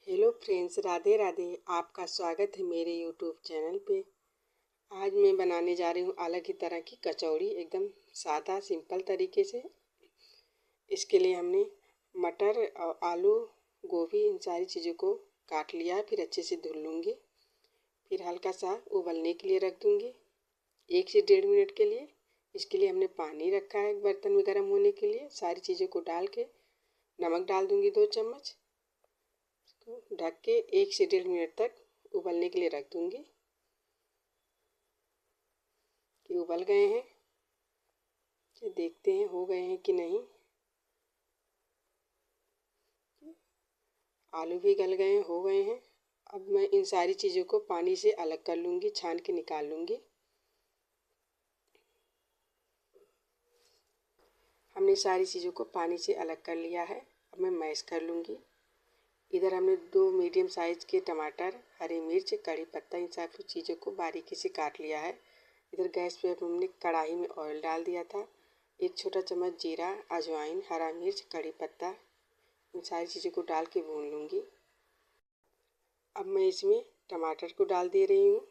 Hello friends, Radhe Radhe. आपका स्वागत है मेरे यूट्यूब चैनल पे। आज मैं बनाने जा रही हूँ अलग ही तरह की कचौड़ी, एकदम सादा सिंपल तरीके से। इसके लिए हमने मटर और आलू, गोभी, इन सारी चीज़ों को काट लिया। फिर अच्छे से धुल लूँगी। फिर हल्का सा उबलने के लिए रख दूँगी 1 से 1.5 मिनट के लिए। इसके लिए हमने पानी रखा है बर्तन में गर्म होने के लिए। सारी चीज़ों को डाल के नमक डाल दूँगी 2 चम्मच। ढक के 1 से 1.5 मिनट तक उबलने के लिए रख दूंगी कि उबल गए हैं। ये देखते हैं हो गए हैं कि नहीं। आलू भी गल गए हैं, हो गए हैं। अब मैं इन सारी चीज़ों को पानी से अलग कर लूँगी, छान के निकाल लूँगी। हमने सारी चीज़ों को पानी से अलग कर लिया है। अब मैं मैश कर लूँगी। इधर हमने 2 मीडियम साइज़ के टमाटर, हरी मिर्च, कड़ी पत्ता, इन सब चीज़ों को बारीकी से काट लिया है। इधर गैस पे हमने कढ़ाई में ऑयल डाल दिया था। 1 छोटा चम्मच जीरा, अजवाइन, हरा मिर्च, कड़ी पत्ता, इन सारी चीज़ों को डाल के भून लूँगी। अब मैं इसमें टमाटर को डाल दे रही हूँ।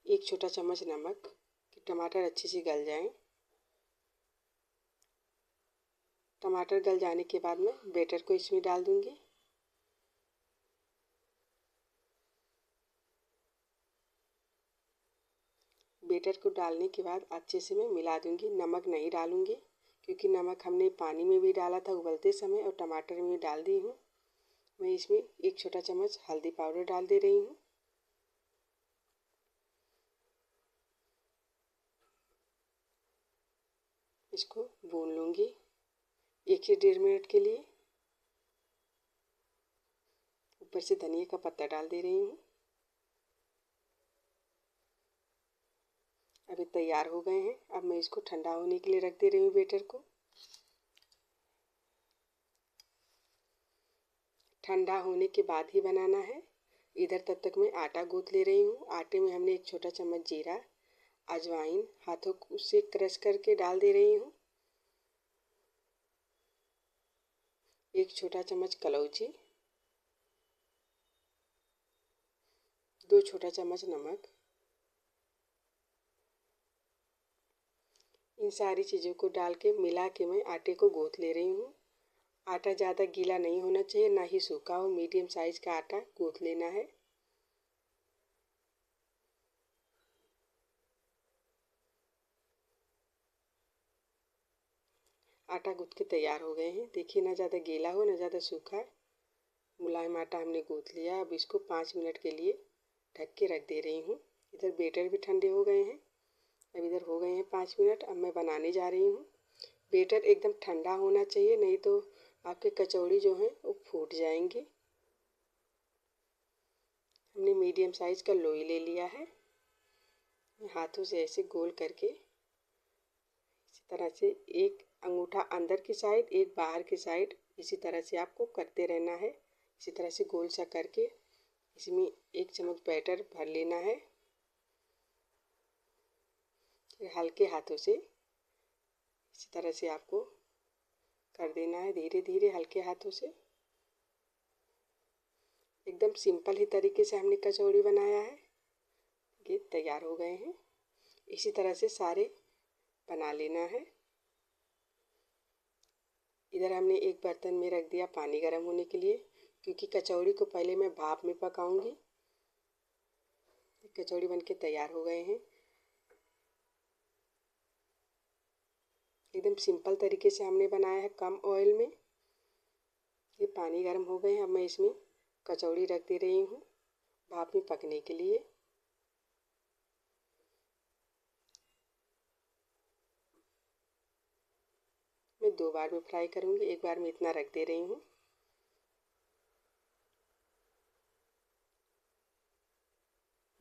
1 छोटा चम्मच नमक, कि टमाटर अच्छे से गल जाएं। टमाटर गल जाने के बाद मैं बैटर को इसमें डाल दूँगी। बैटर को डालने के बाद अच्छे से मैं मिला दूँगी। नमक नहीं डालूँगी क्योंकि नमक हमने पानी में भी डाला था उबलते समय और टमाटर में डाल दी हूँ। मैं इसमें 1 छोटा चम्मच हल्दी पाउडर डाल दे रही हूँ। इसको भून लूँगी 1 से 1.5 मिनट के लिए। ऊपर से धनिया का पत्ता डाल दे रही हूँ। अभी तैयार हो गए हैं। अब मैं इसको ठंडा होने के लिए रख दे रही हूँ बैटर को। ठंडा होने के बाद ही बनाना है। इधर तब तक मैं आटा गूँथ ले रही हूँ। आटे में हमने 1 छोटा चम्मच जीरा, अजवाइन हाथों से क्रश करके डाल दे रही हूँ। 1 छोटा चम्मच कलौंजी, 2 छोटा चम्मच नमक। इन सारी चीज़ों को डाल के मिला के मैं आटे को गूँथ ले रही हूँ। आटा ज़्यादा गीला नहीं होना चाहिए, ना ही सूखा हो। मीडियम साइज़ का आटा गूँथ लेना है। आटा गूँथ के तैयार हो गए हैं। देखिए, ना ज़्यादा गीला हो ना ज़्यादा सूखा, मुलायम आटा हमने गूँथ लिया। अब इसको 5 मिनट के लिए ढक के रख दे रही हूँ। इधर बैटर भी ठंडे हो गए हैं। अब इधर हो गए हैं 5 मिनट। अब मैं बनाने जा रही हूँ। बैटर एकदम ठंडा होना चाहिए, नहीं तो आपके कचौड़ी जो हैं वो फूट जाएंगी। हमने मीडियम साइज़ का लोई ले लिया है। हाथों से ऐसे गोल करके इसी तरह से एक अंगूठा अंदर की साइड, एक बाहर की साइड, इसी तरह से आपको करते रहना है। इसी तरह से गोल सा करके इसमें 1 चम्मच बैटर भर लेना है। फिर हल्के हाथों से इसी तरह से आपको कर देना है, धीरे धीरे हल्के हाथों से। एकदम सिंपल ही तरीके से हमने कचौड़ी बनाया है। ये तैयार हो गए हैं। इसी तरह से सारे बना लेना है। इधर हमने एक बर्तन में रख दिया पानी गर्म होने के लिए, क्योंकि कचौड़ी को पहले मैं भाप में पकाऊंगी। कचौड़ी बनके तैयार हो गए हैं। एकदम सिंपल तरीके से हमने बनाया है, कम ऑयल में। ये पानी गर्म हो गए हैं। अब मैं इसमें कचौड़ी रख दे रही हूँ भाप में पकने के लिए। मैं 2 बार में फ्राई करूँगी, एक बार में इतना रख दे रही हूँ।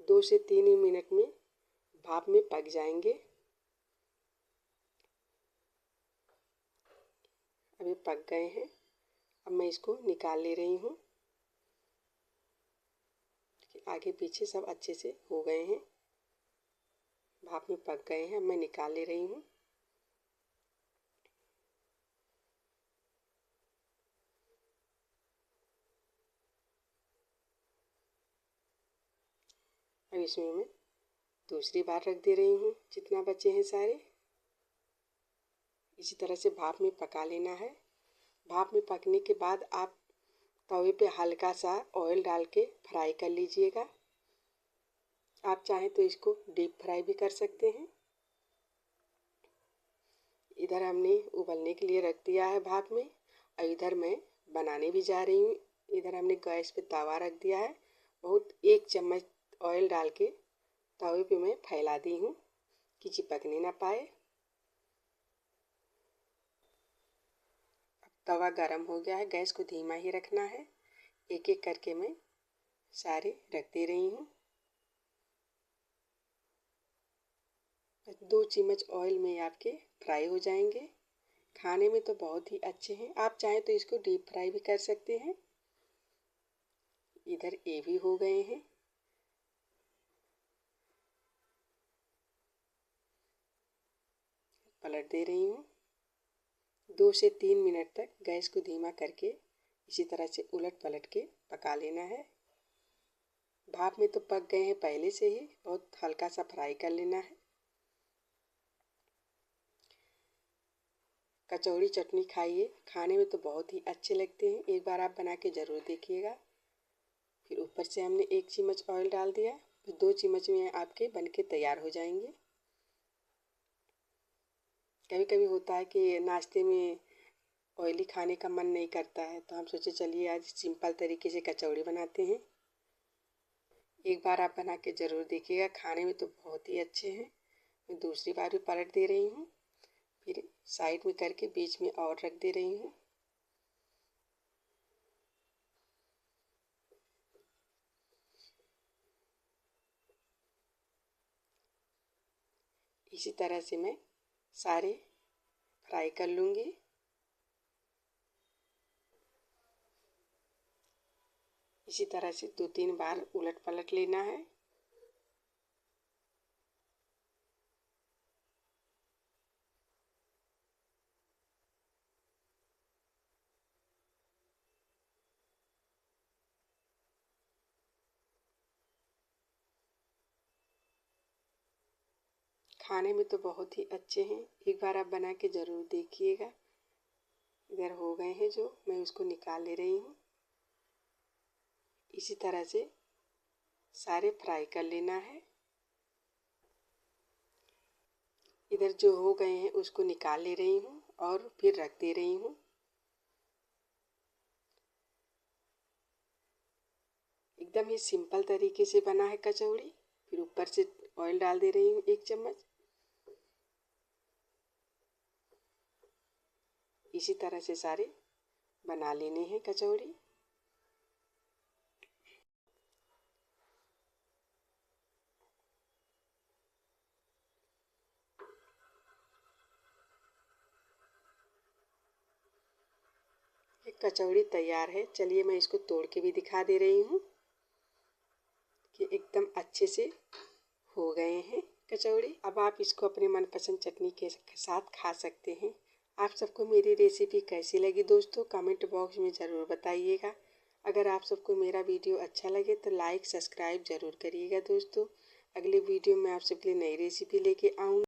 2 से 3 मिनट में भाप में पक जाएंगे। अभी पक गए हैं। अब मैं इसको निकाल ले रही हूँ। आगे पीछे सब अच्छे से हो गए हैं, भाप में पक गए हैं। अब मैं निकाल ले रही हूँ। अब इसमें मैं दूसरी बार रख दे रही हूँ जितना बचे हैं सारे। इसी तरह से भाप में पका लेना है। भाप में पकने के बाद आप तवे पे हल्का सा ऑयल डाल के फ्राई कर लीजिएगा। आप चाहें तो इसको डीप फ्राई भी कर सकते हैं। इधर हमने उबलने के लिए रख दिया है भाप में, और इधर मैं बनाने भी जा रही हूँ। इधर हमने गैस पे तवा रख दिया है। बहुत 1 चम्मच ऑयल डाल के तवे पे मैं फैला दी हूँ कि चिपकने ना पाए। अब तवा गरम हो गया है, गैस को धीमा ही रखना है। एक एक करके मैं सारे रख दे रही हूँ। 2 चम्मच ऑयल में आपके फ्राई हो जाएंगे। खाने में तो बहुत ही अच्छे हैं। आप चाहें तो इसको डीप फ्राई भी कर सकते हैं। इधर ये भी हो गए हैं। पलट दे रही हूँ। 2 से 3 मिनट तक गैस को धीमा करके इसी तरह से उलट पलट के पका लेना है। भाप में तो पक गए हैं पहले से ही, बहुत हल्का सा फ्राई कर लेना है। कचौड़ी चटनी खाइए, खाने में तो बहुत ही अच्छे लगते हैं। एक बार आप बना के ज़रूर देखिएगा। फिर ऊपर से हमने 1 चम्मच ऑयल डाल दिया, फिर 2 चम्मच में आपके बन के तैयार हो जाएंगे। कभी कभी होता है कि नाश्ते में ऑयली खाने का मन नहीं करता है, तो हम सोचे चलिए आज सिंपल तरीके से कचौड़ी बनाते हैं। एक बार आप बना के ज़रूर देखिएगा, खाने में तो बहुत ही अच्छे हैं। मैं दूसरी बार भी पलट दे रही हूँ, फिर साइड में करके बीच में और रख दे रही हूँ। इसी तरह से मैं सारे फ्राई कर लूँगी। इसी तरह से 2-3 बार उलट पलट लेना है। खाने में तो बहुत ही अच्छे हैं। एक बार आप बना के ज़रूर देखिएगा। इधर हो गए हैं जो, मैं उसको निकाल ले रही हूँ। इसी तरह से सारे फ्राई कर लेना है। इधर जो हो गए हैं उसको निकाल ले रही हूँ और फिर रख दे रही हूँ। एकदम ही सिंपल तरीके से बना है कचौड़ी। फिर ऊपर से ऑयल डाल दे रही हूँ 1 चम्मच। इसी तरह से सारे बना लेने हैं कचौड़ी। ये कचौड़ी तैयार है। चलिए मैं इसको तोड़ के भी दिखा दे रही हूँ कि एकदम अच्छे से हो गए हैं कचौड़ी। अब आप इसको अपने मनपसंद चटनी के साथ खा सकते हैं। आप सबको मेरी रेसिपी कैसी लगी दोस्तों, कमेंट बॉक्स में ज़रूर बताइएगा। अगर आप सबको मेरा वीडियो अच्छा लगे तो लाइक सब्सक्राइब ज़रूर करिएगा दोस्तों। अगले वीडियो में आप सबके लिए नई रेसिपी लेके आऊँगी।